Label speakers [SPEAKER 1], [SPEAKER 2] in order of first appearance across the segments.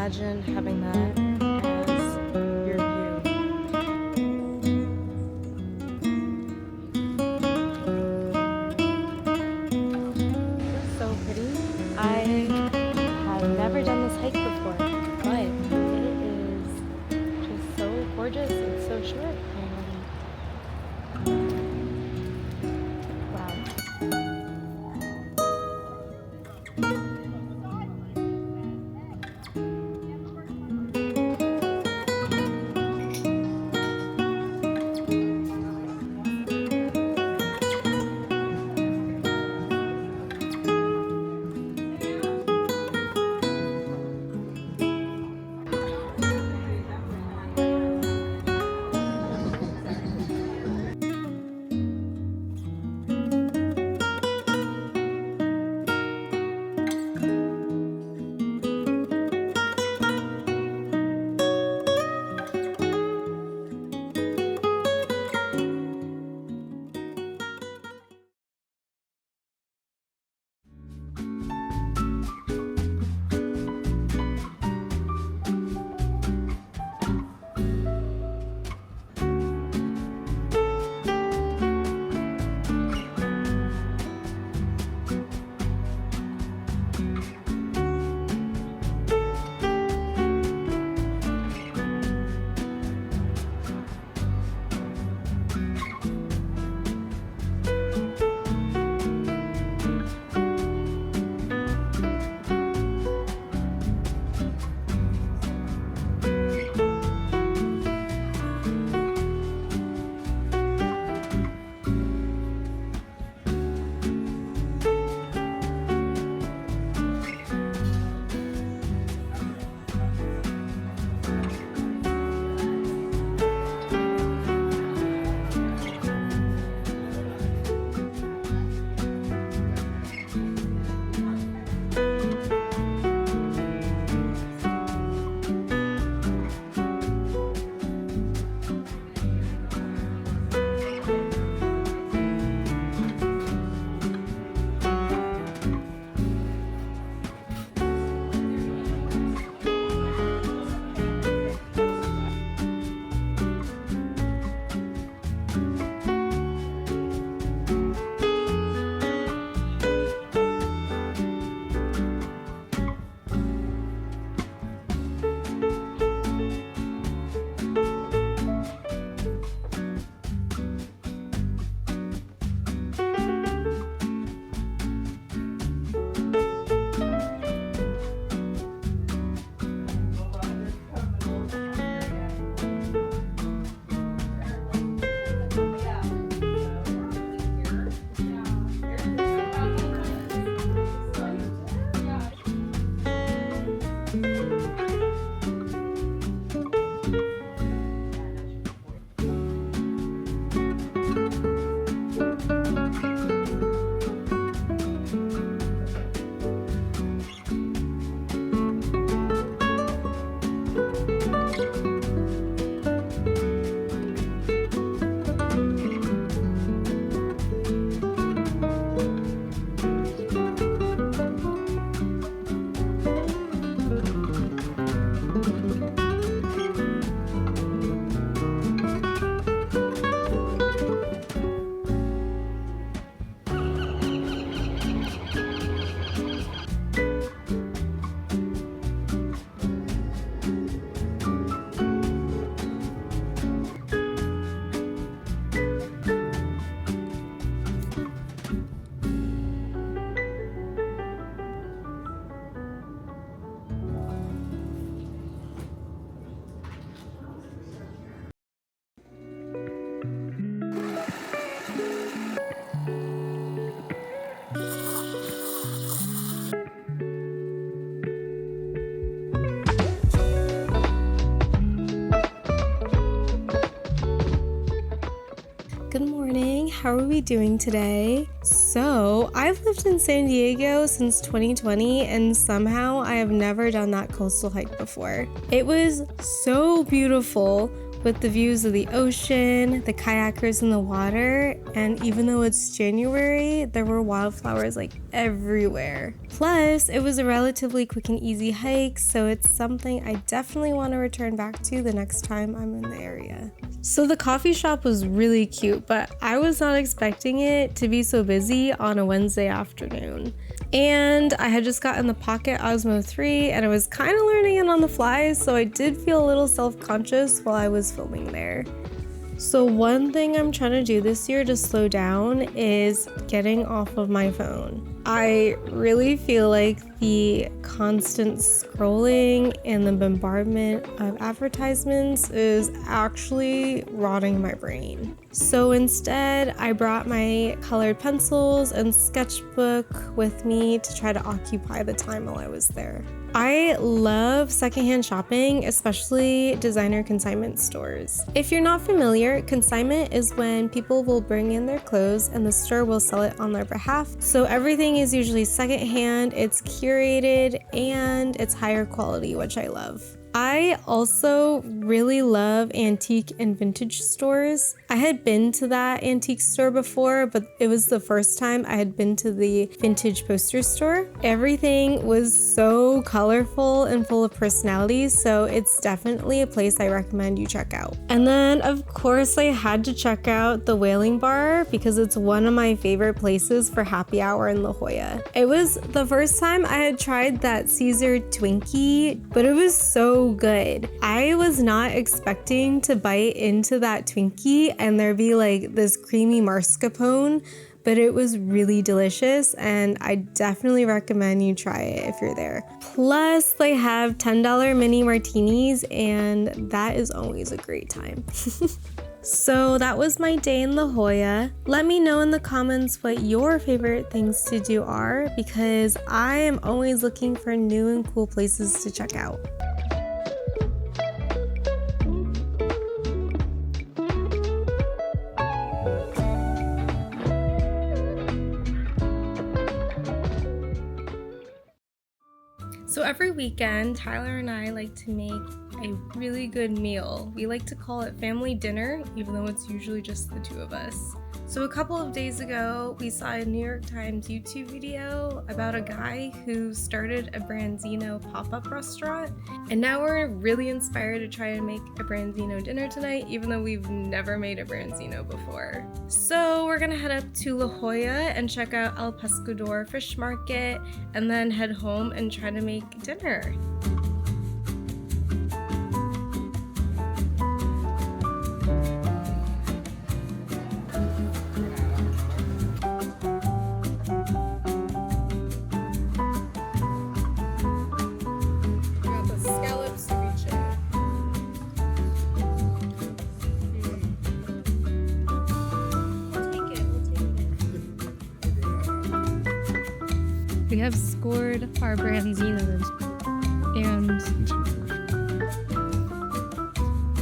[SPEAKER 1] imagine having that as your view. This is so pretty. I have never done this hike before, but it is just so gorgeous. It's so short. How are we doing today? So, I've lived in San Diego since 2020 and somehow I have never done that coastal hike before. It was so beautiful. with the views of the ocean, the kayakers in the water, and even though it's January, there were wildflowers like everywhere. Plus, it was a relatively quick and easy hike, so it's something I definitely want to return back to the next time I'm in the area. So the coffee shop was really cute, but I was not expecting it to be so busy on a Wednesday afternoon. And I had just gotten the Pocket Osmo 3 and I was kind of learning it on the fly, so I did feel a little self-conscious while I was filming there. So one thing I'm trying to do this year to slow down is getting off of my phone. I really feel like the constant scrolling and the bombardment of advertisements is actually rotting my brain. So instead, I brought my colored pencils and sketchbook with me to try to occupy the time while I was there. I love secondhand shopping, especially designer consignment stores. If you're not familiar, consignment is when people will bring in their clothes and the store will sell it on their behalf. So everything is usually secondhand, it's curated, and it's higher quality, which I love. I also really love antique and vintage stores. I had been to that antique store before, but it was the first time I had been to the vintage poster store. Everything was so colorful and full of personality, so it's definitely a place I recommend you check out. And then, of course, I had to check out the Whaling Bar because it's one of my favorite places for happy hour in La Jolla. It was the first time I had tried that Caesar Twinkie, but it was so good. I was not expecting to bite into that Twinkie and there be like this creamy mascarpone, but it was really delicious and I definitely recommend you try it if you're there. Plus, they have $10 mini martinis and that is always a great time. So that was my day in La Jolla. Let me know in the comments what your favorite things to do are because I am always looking for new and cool places to check out. So every weekend, Tyler and I like to make a really good meal. We like to call it family dinner, even though it's usually just the two of us. So a couple of days ago, we saw a New York Times YouTube video about a guy who started a Branzino pop-up restaurant. And now we're really inspired to try and make a Branzino dinner tonight, even though we've never made a Branzino before. So we're gonna head up to La Jolla and check out El Pescador fish market, and then head home and try to make dinner. We have scored our Branzinos and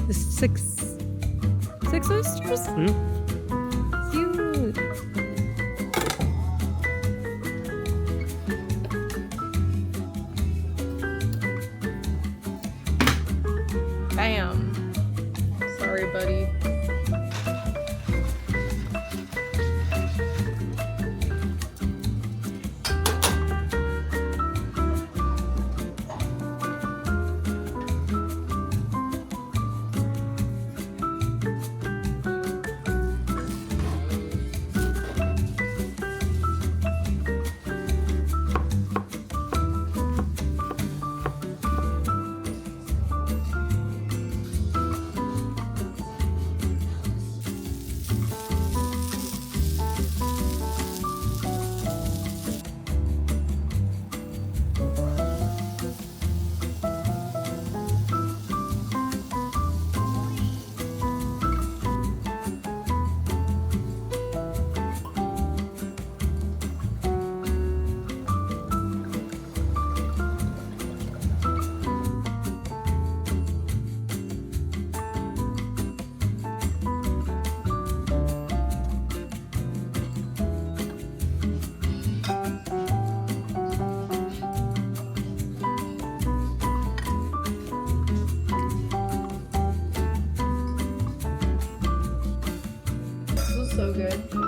[SPEAKER 1] the six oysters? Cute! Bam! Sorry, buddy.
[SPEAKER 2] so good.